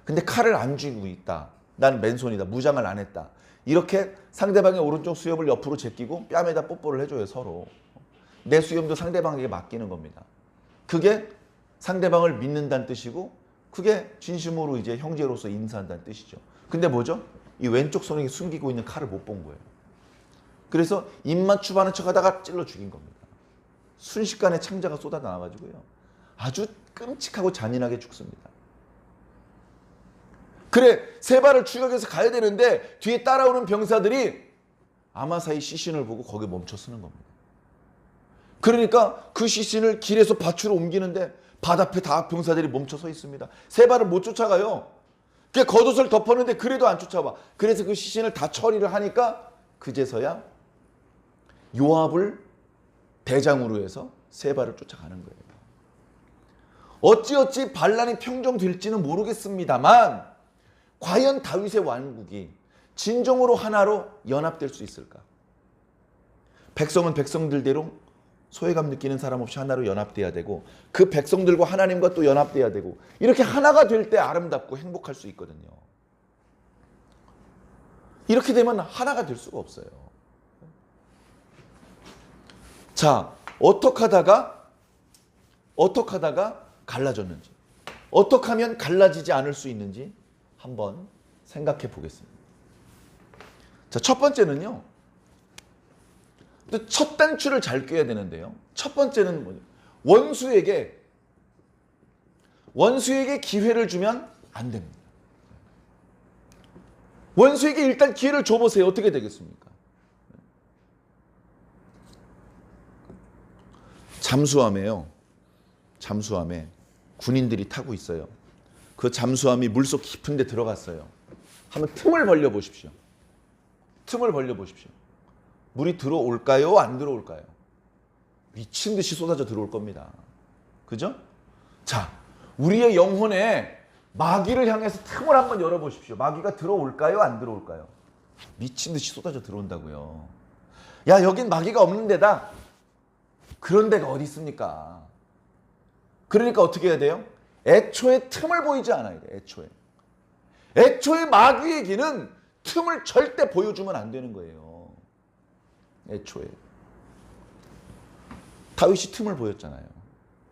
근데 칼을 안 쥐고 있다. 난 맨손이다. 무장을 안 했다. 이렇게 상대방의 오른쪽 수염을 옆으로 제끼고 뺨에다 뽀뽀를 해줘요. 서로. 내 수염도 상대방에게 맡기는 겁니다. 그게 상대방을 믿는다는 뜻이고 그게 진심으로 이제 형제로서 인사한다는 뜻이죠. 근데 뭐죠? 이 왼쪽 손에 숨기고 있는 칼을 못 본 거예요. 그래서 입맞춤하는 척하다가 찔러 죽인 겁니다. 순식간에 창자가 쏟아 나와가지고요. 아주 끔찍하고 잔인하게 죽습니다. 그래, 세 발을 추격해서 가야 되는데 뒤에 따라오는 병사들이 아마사의 시신을 보고 거기에 멈춰 서는 겁니다. 그러니까 그 시신을 길에서 밭으로 옮기는데 밭 앞에 다 병사들이 멈춰 서 있습니다. 세 발을 못 쫓아가요. 그 겉옷을 덮었는데 그래도 안 쫓아와. 그래서 그 시신을 다 처리를 하니까 그제서야 요압을 대장으로 해서 세 발을 쫓아가는 거예요. 어찌어찌 반란이 평정될지는 모르겠습니다만 과연 다윗의 왕국이 진정으로 하나로 연합될 수 있을까? 백성은 백성들대로 소외감 느끼는 사람 없이 하나로 연합돼야 되고 그 백성들과 하나님과 또 연합돼야 되고 이렇게 하나가 될 때 아름답고 행복할 수 있거든요. 이렇게 되면 하나가 될 수가 없어요. 자, 어떻게 하다가 갈라졌는지, 어떻게 하면 갈라지지 않을 수 있는지 한번 생각해 보겠습니다. 자, 첫 번째는요. 첫 단추를 잘 꿰야 되는데요. 첫 번째는 뭐냐? 원수에게 기회를 주면 안 됩니다. 원수에게 일단 기회를 줘보세요. 어떻게 되겠습니까? 잠수함에 군인들이 타고 있어요. 그 잠수함이 물속 깊은 데 들어갔어요. 한번 틈을 벌려 보십시오. 물이 들어올까요? 안 들어올까요? 미친 듯이 쏟아져 들어올 겁니다. 그죠? 자, 우리의 영혼에 마귀를 향해서 틈을 한번 열어보십시오. 마귀가 들어올까요? 안 들어올까요? 미친 듯이 쏟아져 들어온다고요. 야, 여긴 마귀가 없는 데다. 그런 데가 어디 있습니까? 그러니까 어떻게 해야 돼요? 애초에 틈을 보이지 않아야 돼요. 애초에 마귀에게는 틈을 절대 보여주면 안 되는 거예요. 애초에. 다윗이 틈을 보였잖아요.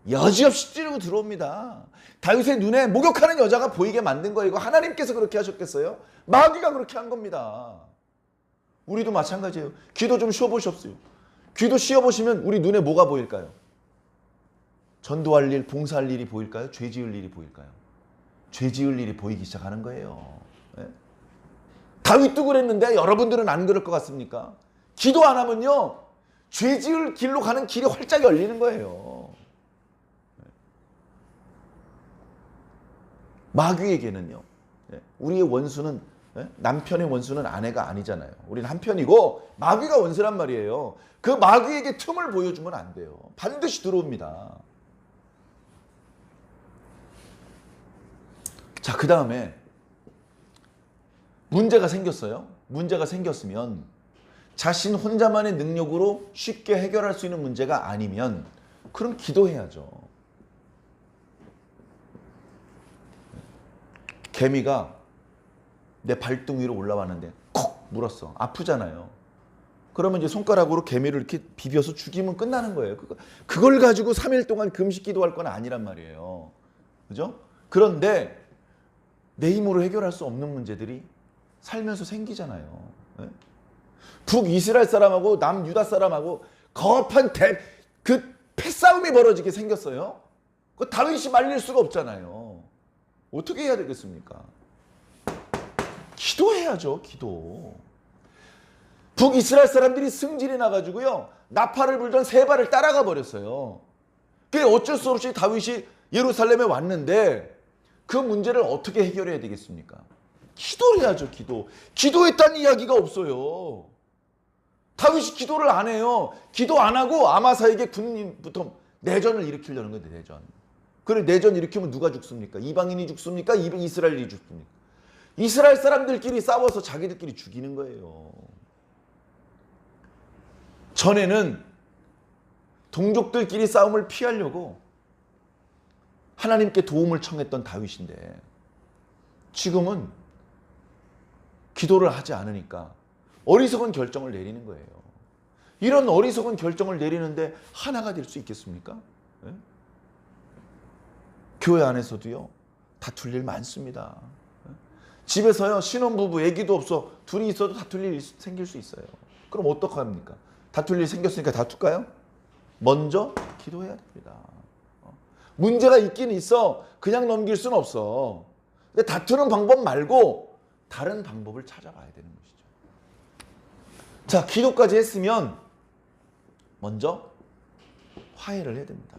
여지없이 찌르고 들어옵니다. 다윗의 눈에 목욕하는 여자가 보이게 만든 거예요. 이거 하나님께서 그렇게 하셨겠어요? 마귀가 그렇게 한 겁니다. 우리도 마찬가지예요. 귀도 좀 쉬어보십시오. 귀도 쉬어보시면 우리 눈에 뭐가 보일까요? 전도할 일, 봉사할 일이 보일까요? 죄 지을 일이 보일까요? 죄 지을 일이 보이기 시작하는 거예요. 네? 다윗도 그랬는데 여러분들은 안 그럴 것 같습니까? 기도 안 하면요. 죄 지을 길로 가는 길이 활짝 열리는 거예요. 마귀에게는요. 우리의 원수는 남편의 원수는 아내가 아니잖아요. 우리는 한편이고 마귀가 원수란 말이에요. 그 마귀에게 틈을 보여주면 안 돼요. 반드시 들어옵니다. 자, 그 다음에 문제가 생겼어요. 문제가 생겼으면 자신 혼자만의 능력으로 쉽게 해결할 수 있는 문제가 아니면 그럼 기도해야죠. 개미가 내 발등 위로 올라왔는데 콕 물었어. 아프잖아요. 그러면 이제 손가락으로 개미를 이렇게 비벼서 죽이면 끝나는 거예요. 그걸 가지고 3일 동안 금식 기도할 건 아니란 말이에요. 그죠? 그런데 내 힘으로 해결할 수 없는 문제들이 살면서 생기잖아요. 네? 북이스라엘 사람하고 남유다 사람하고 거판 그 패싸움이 벌어지게 생겼어요. 그 다윗이 말릴 수가 없잖아요. 어떻게 해야 되겠습니까? 기도해야죠, 기도. 북이스라엘 사람들이 승질이 나가지고요, 나팔을 불던 세 발을 따라가 버렸어요. 그게 어쩔 수 없이 다윗이 예루살렘에 왔는데 그 문제를 어떻게 해결해야 되겠습니까? 기도를 해야죠, 기도. 기도했다는 이야기가 없어요. 다윗이 기도를 안 해요. 기도 안 하고 아마사에게 군인부터 내전을 일으키려는 거예요, 내전. 그래, 내전 일으키면 누가 죽습니까? 이방인이 죽습니까? 이스라엘이 죽습니까? 이스라엘 사람들끼리 싸워서 자기들끼리 죽이는 거예요. 전에는 동족들끼리 싸움을 피하려고 하나님께 도움을 청했던 다윗인데 지금은 기도를 하지 않으니까 어리석은 결정을 내리는 거예요. 이런 어리석은 결정을 내리는데 하나가 될 수 있겠습니까? 네? 교회 안에서도요, 다툴 일 많습니다. 집에서요, 신혼부부 애기도 없어 둘이 있어도 다툴 일 생길 수 있어요. 그럼 어떡합니까? 다툴 일 생겼으니까 다툴까요? 먼저 기도해야 됩니다. 문제가 있긴 있어. 그냥 넘길 수는 없어. 근데 다투는 방법 말고 다른 방법을 찾아봐야 되는 것이죠. 자, 기도까지 했으면 먼저 화해를 해야 됩니다.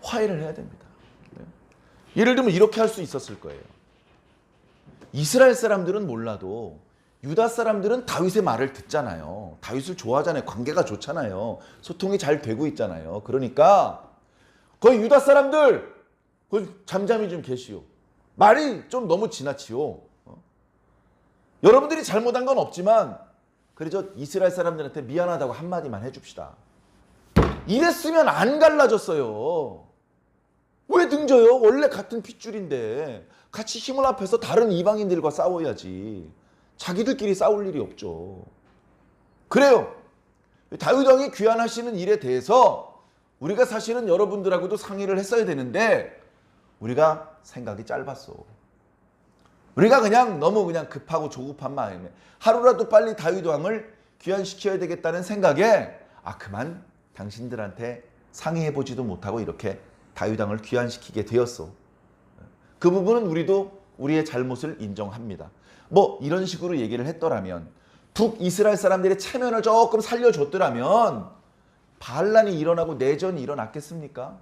화해를 해야 됩니다. 네. 예를 들면 이렇게 할 수 있었을 거예요. 이스라엘 사람들은 몰라도 유다 사람들은 다윗의 말을 듣잖아요. 다윗을 좋아하잖아요. 관계가 좋잖아요. 소통이 잘 되고 있잖아요. 그러니까 거의 유다 사람들 잠잠히 좀 계시오. 말이 좀 너무 지나치오. 여러분들이 잘못한 건 없지만 그래서 이스라엘 사람들한테 미안하다고 한마디만 해줍시다. 이랬으면 안 갈라졌어요. 왜 등져요? 원래 같은 핏줄인데 같이 힘을 합해서 다른 이방인들과 싸워야지. 자기들끼리 싸울 일이 없죠. 그래요. 다윗 왕이 귀환하시는 일에 대해서 우리가 사실은 여러분들하고도 상의를 했어야 되는데 우리가 생각이 짧았어. 우리가 너무 급하고 조급한 마음에 하루라도 빨리 다윗 왕을 귀환시켜야 되겠다는 생각에 그만 당신들한테 상의해보지도 못하고 이렇게 다윗 왕을 귀환시키게 되었어. 그 부분은 우리도 우리의 잘못을 인정합니다. 이런 식으로 얘기를 했더라면 북이스라엘 사람들의 체면을 조금 살려줬더라면 반란이 일어나고 내전이 일어났겠습니까?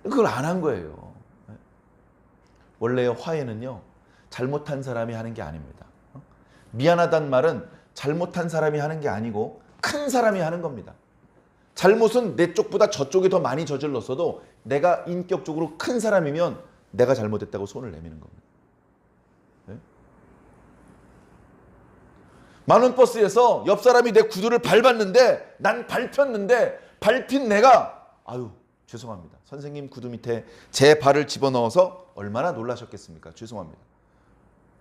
그걸 안 한 거예요. 원래 화해는요, 잘못한 사람이 하는 게 아닙니다. 미안하단 말은 잘못한 사람이 하는 게 아니고 큰 사람이 하는 겁니다. 잘못은 내 쪽보다 저쪽이 더 많이 저질렀어도 내가 인격적으로 큰 사람이면 내가 잘못했다고 손을 내미는 겁니다. 네? 만원버스에서 옆 사람이 내 구두를 밟았는데 난 밟혔는데 밟힌 내가 죄송합니다. 선생님 구두 밑에 제 발을 집어넣어서 얼마나 놀라셨겠습니까? 죄송합니다.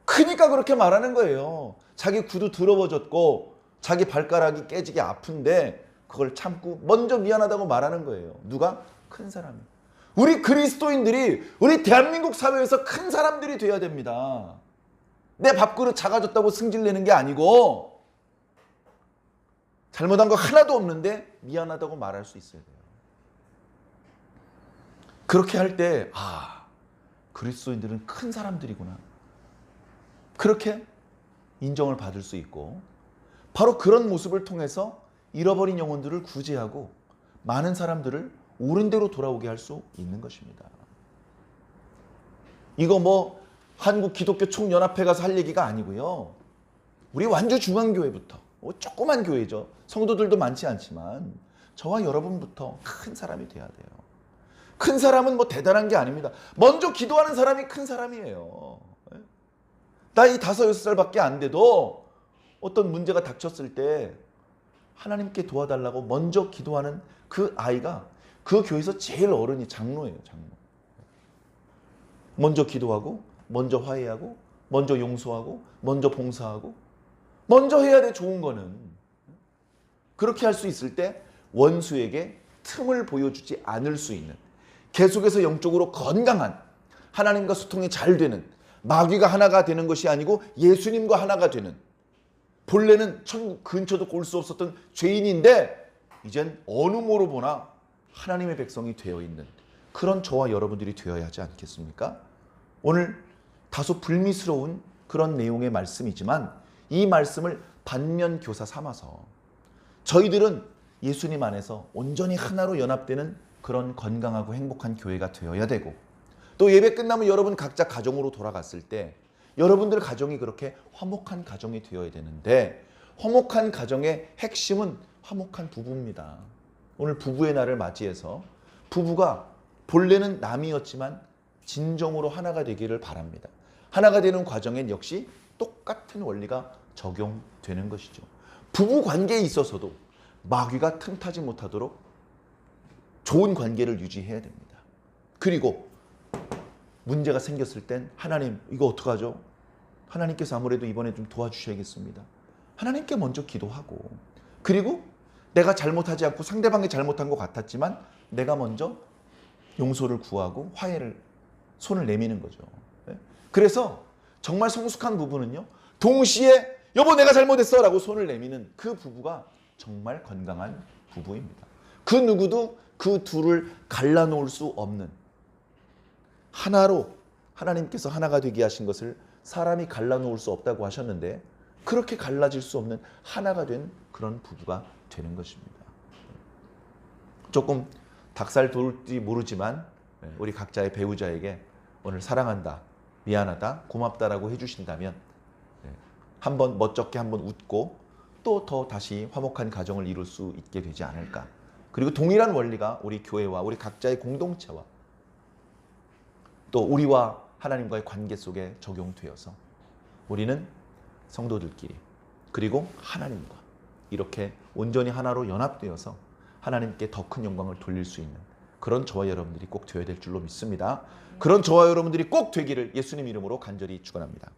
크니까 그렇게 말하는 거예요. 자기 구두 더러워졌고 자기 발가락이 깨지게 아픈데 그걸 참고 먼저 미안하다고 말하는 거예요. 누가? 큰 사람이. 우리 그리스도인들이 우리 대한민국 사회에서 큰 사람들이 돼야 됩니다. 내 밥그릇 작아졌다고 승질내는 게 아니고 잘못한 거 하나도 없는데 미안하다고 말할 수 있어야 돼요. 그렇게 할 때 그리스도인들은 큰 사람들이구나. 그렇게 인정을 받을 수 있고 바로 그런 모습을 통해서 잃어버린 영혼들을 구제하고 많은 사람들을 옳은 대로 돌아오게 할 수 있는 것입니다. 이거 한국 기독교 총연합회 가서 할 얘기가 아니고요. 우리 완주 중앙교회부터 조그만 교회죠. 성도들도 많지 않지만 저와 여러분부터 큰 사람이 돼야 돼요. 큰 사람은 대단한 게 아닙니다. 먼저 기도하는 사람이 큰 사람이에요. 나이 5, 6살밖에 안 돼도 어떤 문제가 닥쳤을 때 하나님께 도와달라고 먼저 기도하는 그 아이가 그 교회에서 제일 어른이 장로예요. 장로. 먼저 기도하고 먼저 화해하고 먼저 용서하고 먼저 봉사하고 먼저 해야 돼. 좋은 거는. 그렇게 할 수 있을 때 원수에게 틈을 보여주지 않을 수 있는, 계속해서 영적으로 건강한, 하나님과 소통이 잘 되는, 마귀가 하나가 되는 것이 아니고 예수님과 하나가 되는, 본래는 천국 근처도 올 수 없었던 죄인인데 이젠 어느 모로 보나 하나님의 백성이 되어 있는 그런 저와 여러분들이 되어야 하지 않겠습니까? 오늘 다소 불미스러운 그런 내용의 말씀이지만 이 말씀을 반면교사 삼아서 저희들은 예수님 안에서 온전히 하나로 연합되는 그런 건강하고 행복한 교회가 되어야 되고, 또 예배 끝나면 여러분 각자 가정으로 돌아갔을 때 여러분들 가정이 그렇게 화목한 가정이 되어야 되는데, 화목한 가정의 핵심은 화목한 부부입니다. 오늘 부부의 날을 맞이해서 부부가 본래는 남이었지만 진정으로 하나가 되기를 바랍니다. 하나가 되는 과정엔 역시 똑같은 원리가 적용되는 것이죠. 부부 관계에 있어서도 마귀가 틈타지 못하도록 좋은 관계를 유지해야 됩니다. 그리고 문제가 생겼을 땐 하나님 이거 어떡하죠? 하나님께서 아무래도 이번에 좀 도와주셔야겠습니다. 하나님께 먼저 기도하고, 그리고 내가 잘못하지 않고 상대방이 잘못한 것 같았지만 내가 먼저 용서를 구하고 화해를 손을 내미는 거죠. 그래서 정말 성숙한 부부는요, 동시에 여보 내가 잘못했어 라고 손을 내미는 그 부부가 정말 건강한 부부입니다. 그 누구도 그 둘을 갈라놓을 수 없는, 하나로 하나님께서 하나가 되게 하신 것을 사람이 갈라놓을 수 없다고 하셨는데 그렇게 갈라질 수 없는 하나가 된 그런 부부가 되는 것입니다. 조금 닭살 돋을지 모르지만 우리 각자의 배우자에게 오늘 사랑한다, 미안하다, 고맙다라고 해주신다면 한번 멋쩍게 한번 웃고 또 더 다시 화목한 가정을 이룰 수 있게 되지 않을까. 그리고 동일한 원리가 우리 교회와 우리 각자의 공동체와 또 우리와 하나님과의 관계 속에 적용되어서 우리는 성도들끼리 그리고 하나님과 이렇게 온전히 하나로 연합되어서 하나님께 더 큰 영광을 돌릴 수 있는 그런 저와 여러분들이 꼭 되어야 될 줄로 믿습니다. 그런 저와 여러분들이 꼭 되기를 예수님 이름으로 간절히 축원합니다.